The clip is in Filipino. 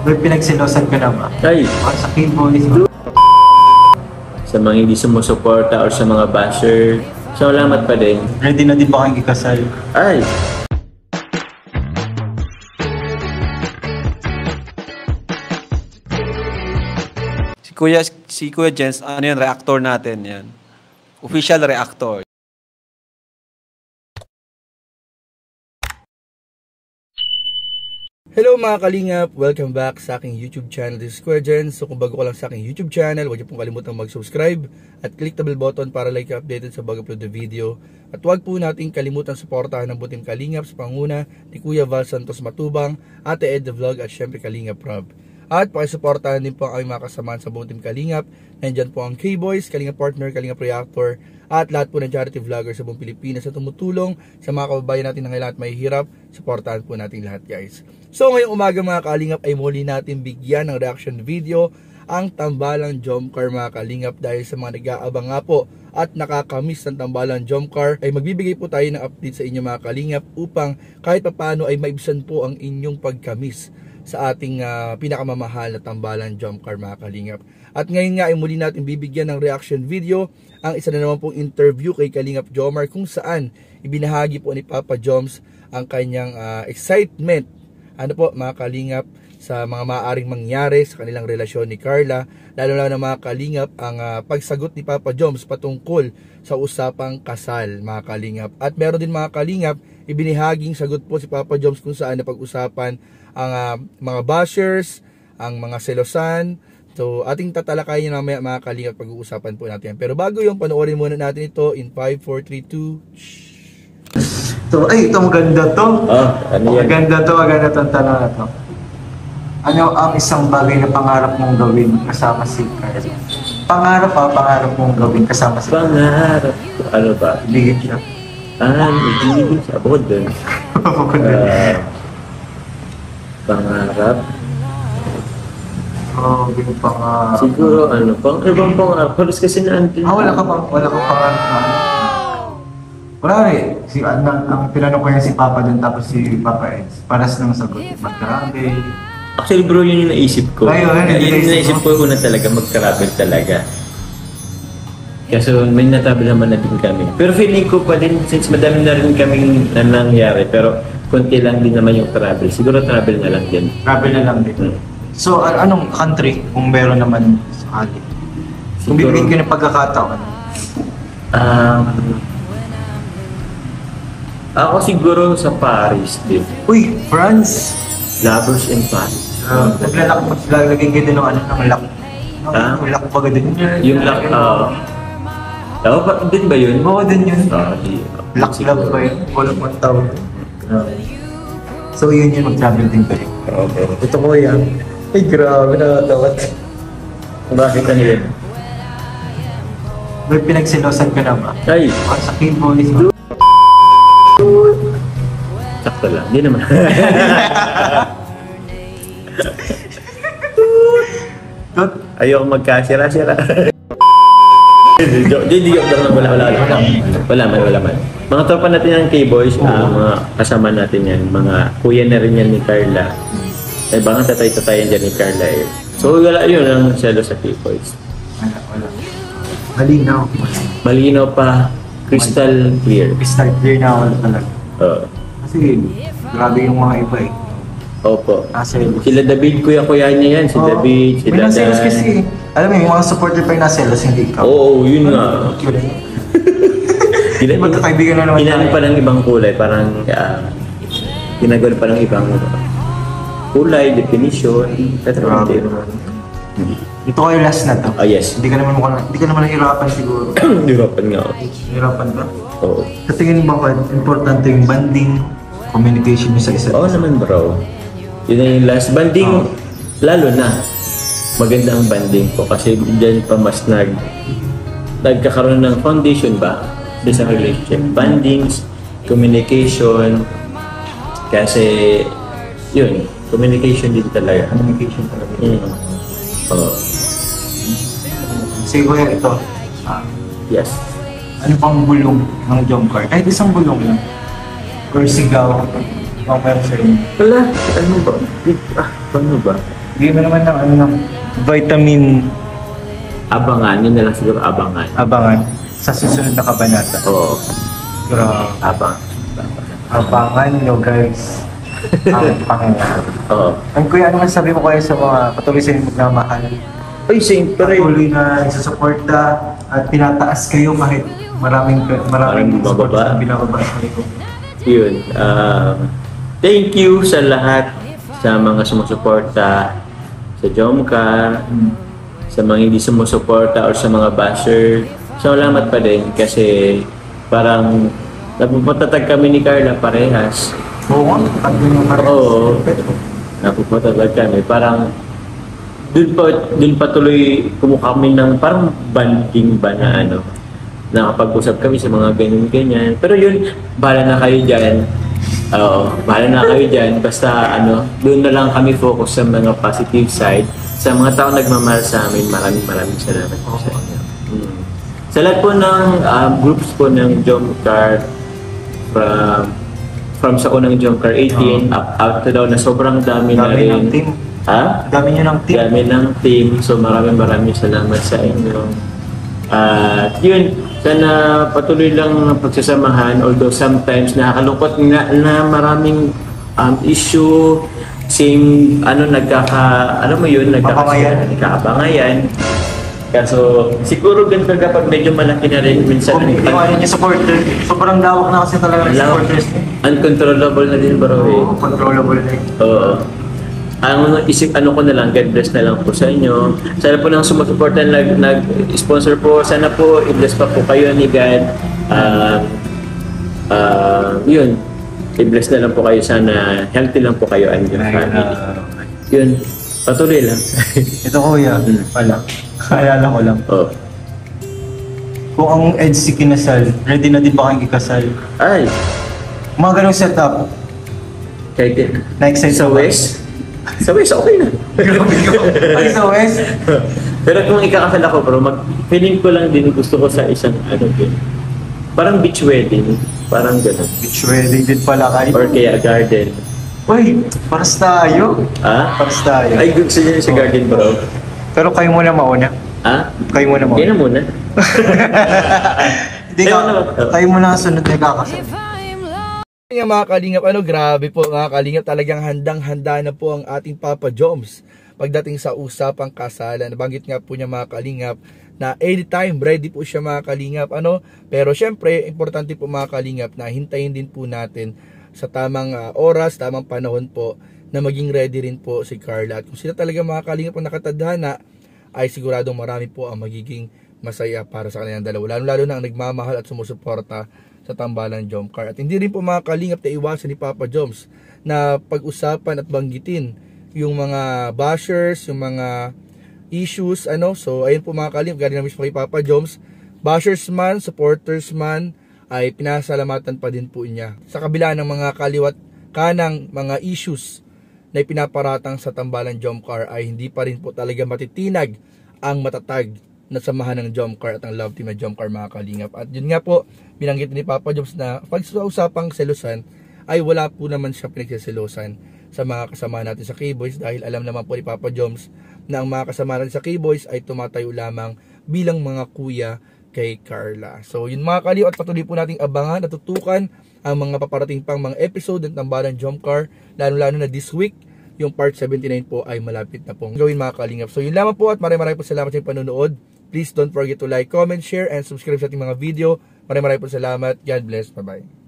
May pinagsilosan ka na ba? Ay! O sa K-boys? Sa mga hindi sumusuporta or sa mga basher, salamat pa din. Ready na din ba kayong ikasal? Ay! Si Kuya Jens, ano yan, reactor natin yan. Official reactor. Hello mga kalingap! Welcome back sa aking YouTube channel, this is Kuya Jens. So kung bago ka lang sa aking YouTube channel, huwag niyo pong kalimutang mag-subscribe at click the bell button para like updated sa bago-upload na video. At huwag po natin kalimutang suportahan ng buting kalingap sa panguna ni Kuya Val Santos Matubang, Ate Ed The Vlog at syempre Kalingap Rob. At pakisuportahan din po ang aming mga kasamahan sa buong team Kalingap. Nandyan po ang K-Boys, Kalingap Partner, Kalingap Reactor, at lahat po ng charity vloggers sa buong Pilipinas na tumutulong sa mga kababayan natin na ngayon at may hirap. Suportahan po natin lahat, guys. So ngayong umaga mga Kalingap ay muli natin bigyan ng reaction video ang tambalang Jomcar mga Kalingap, dahil sa mga nag-aabang nga po at nakakamiss ng tambalang Jomcar ay magbibigay po tayo ng update sa inyo mga Kalingap upang kahit papaano ay maibsan po ang inyong pagkamiss sa ating pinakamamahal na tambalang Jomcar mga Kalingap. At ngayon nga ay muli natin bibigyan ng reaction video ang isa na naman pong interview kay Kalingap Jomar, kung saan ibinahagi po ni Papa Joms ang kanyang excitement, ano po mga Kalingap, sa mga maaaring mangyari sa kanilang relasyon ni Carla, lalo na mga Kalingap ang pagsagot ni Papa Joms patungkol sa usapang kasal mga Kalingap. At meron din mga Kalingap ibinahaging sagot po si Papa Joms kung saan napag-usapan ang mga bashers, ang mga selosan. So ating tatalakayin mamaya mga Kalingap, pag-uusapan po natin. Pero bago yung panoorin muna natin ito in 5, 4, 3, 2. So, ay, ito maganda to. Ano yan? Maganda to ang tanong na to. Ano ang isang bagay na pangarap mong gawin kasama si Carla? Pangarap mong gawin kasama si Carla? Pangarap. Ano ba? Ligit siya. Hindi sa abod dun. Pangarap. Oh, yung pangarap. Siguro ano, ibang pangarap. Halos kasi naandun. Wala ka pangarap na. Wala rin. Ang tinanong ko yan si Papa dun, tapos si Papa Eds. Paras ng sagot. Mag-travel. Actually bro, yun yung naisip ko. Yun yung naisip ko una talaga, mag-travel talaga. Kaso may natravel naman na din kami. Pero feeling ko pa din, since madami na rin kaming nangyari, pero konti lang din naman yung travel. Siguro travel na lang din. Travel na lang din. So, anong country kung meron naman sakali? Kung bibigyan ko ng pagkakataon? Ako siguro sa Paris din. Uy, France! Lovers in Paris. Maglalagay ka din ng lock. Yung lock pa din. Yung lock, din ba yun? Oo, din yun. Lock love ba yun? Walang matawag. So, yun mag-travel din pa rin. Okay. Ito ko yan. Ay, grabe, nakatawat. Bakit ano yun? May pinagsilosan ka na ba? Ay! O sa K-boys? Sakto lang, hindi naman. Ayoko magkasira-sira. Wala man. Mga tropa natin yung K-Boys, mga kasama natin yan, mga kuya na rin yan ni Carla. Eh baka tatay-tatayan dyan ni Carla eh. So wala yun ang selo sa K-Boys. Wala. Malinaw pa, crystal clear. Crystal clear na wala talaga. Kasi grabe yung mga iba eh. Opo. Naselos. Sila David, kuya-kuya niya yan. Si David, may naselos kasi. Alam mo yung mga supporter pa yung naselos, hindi ikaw. Oo, yun nga. Magkakaibigan na naman Ginagawa pa ng ibang kulay, parang ginagawa pa ng ibang kulay, definition. Grabe naman. Ito kayo last na to. Yes. Hindi ka naman nahirapan siguro. Hirapan nga. Hirapan ba? Oo. Sa tingin mo ba importante yung banding, communication mo sa isa't Oo naman bro. Yun na yung last banding. Lalo na maganda ang banding ko kasi dyan pa mas nagkakaroon ng foundation ba sa relationship. Bandings, communication, kasi yun, communication din talaga. Communication talaga. Oo. Sige kuya, ito. Yes. Ano pang bulong ng Jomcar? Kahit isang bulong lang. Or sigaw. Ang meron sa inyo. Wala, ano ba? Paano ba? Bigyan mo naman ng ano, ng vitamin Abangan, yun na lang siguro abangan. abangan sa susunod na kabanata. Oo, Grabe. abang. Abangan nyo guys ang Panginoon. Oo. Ang kuya, ano masasabi mo kayo sa mga patuloy sa inyong magmamahal? Ay, siyempre. Patuloy na isusuporta at pinataas kayo kahit maraming Maraming support bababa. na binababa sa kayo. Yun. Thank you sa lahat sa mga sumusuporta sa Jomcar, sa mga hindi sumusuporta or sa mga basher. Salamat pa din kasi parang napupatatag kami ni Carla parehas. Oo nga, pag yung Oo. Napupatatag kami. Parang dun pa tuloy kami ng parang banding ba na ano. Nakapag-usap kami sa mga ganyan-ganyan. Pero yun, bahala na kayo dyan. Oo, bahala na kayo dyan. Basta ano, doon na lang kami focus sa mga positive side. Sa mga tao nagmamahal sa amin, maraming salamat po sa inyo. Sa lahat po ng groups po ng Jomcar, from sa unang Jomcar 18 out to daw na sobrang dami na dami ng rin. team. Ha? Dami nyo ng team. Dami ng team. So maraming salamat sa inyo. At yun, sana patuloy lang ang pagsasamahan, although sometimes nakakalungkot na maraming issue, same nagkakabangayan. Kaso siguro ganito kapag medyo malaki na rin minsan Kung ito ano yung supporter, sobrang lawak na kasi talaga ng supporters niya. uncontrollable na din bro eh. Oo, controllable na yun. Oo. Ang ko na lang, God bless na lang po sa inyo. Sana po nang sumusuporta nag-sponsor po. Sana po, i-bless pa po kayo ni God. Yun. I-bless na lang po kayo. Sana healthy lang po kayo and your family. Yun. Patuloy lang. Ito kuya, wala. Kaalala ko lang. Oh. Kung ang EDC kinasal, ready na din ba kayong ikasal? Ay, Mga ganong setup, kahit na-excite sa ka ba? West. Sa West, okay na. Ay, sa West? Pero kung ikakasal ako bro, feeling ko lang din gusto ko sa isang din. Parang beach wedding. Parang gano'n. Beach wedding din pala kayo. Or kaya garden. Uy, paras tayo. Ah? Paras tayo. Ay, gusto niyo sa garden bro. Pero kayo muna mauna. Ah? Kayo muna Kaya mauna. na muna. Hindi ka, kayo muna ang sunod na kakasal. Yung mga kalingap, grabe po mga kalingap, talagang handang-handa na po ang ating Papa Joms pagdating sa usapang kasalan. Nabanggit nga po niya mga kalingap na anytime ready po siya mga kalingap. Pero syempre, importante po mga kalingap na hintayin din po natin sa tamang oras, tamang panahon po na maging ready rin po si Carla. At kung sila talaga mga kalingap ang nakatadhana, ay siguradong marami po ang magiging masaya para sa kanilang dalawa. Lalo na ang nagmamahal at sumusuporta sa tambalan Jomcar. At hindi rin po mga kalingap na iwasan ni Papa Joms na pag-usapan at banggitin yung mga bashers, yung mga issues, So ayun po mga kalingap, galing na mismo kay Papa Joms, bashers man, supporters man, ay pinasalamatan pa din po niya. Sa kabila ng mga kaliwat kanang mga issues na ipinaparatang sa tambalan Jomcar, ay hindi pa rin po talaga matitinag ang matatag na samahan ng Jomcar at ang love team ng Jomcar mga kalingap. At yun nga po, binanggit ni Papa Joms na pag sa usapang selosan, ay wala po naman siya pinagsiselosan sa mga kasama natin sa K-Boys, dahil alam naman po ni Papa Joms na ang mga kasama natin sa K-Boys ay tumatayo lamang bilang mga kuya kay Carla. So yun mga kalingap, at patuloy po nating abangan at tutukan ang mga paparating pang mga episode ng tambalan Jomcar, lalo na this week. Yung part 79 po ay malapit na pong gawin mga kalingap. So yun lamang po, at maraming po salamat sa panonood. Please don't forget to like, comment, share, and subscribe sa ating mga video. Maraming po salamat. God bless. Bye-bye.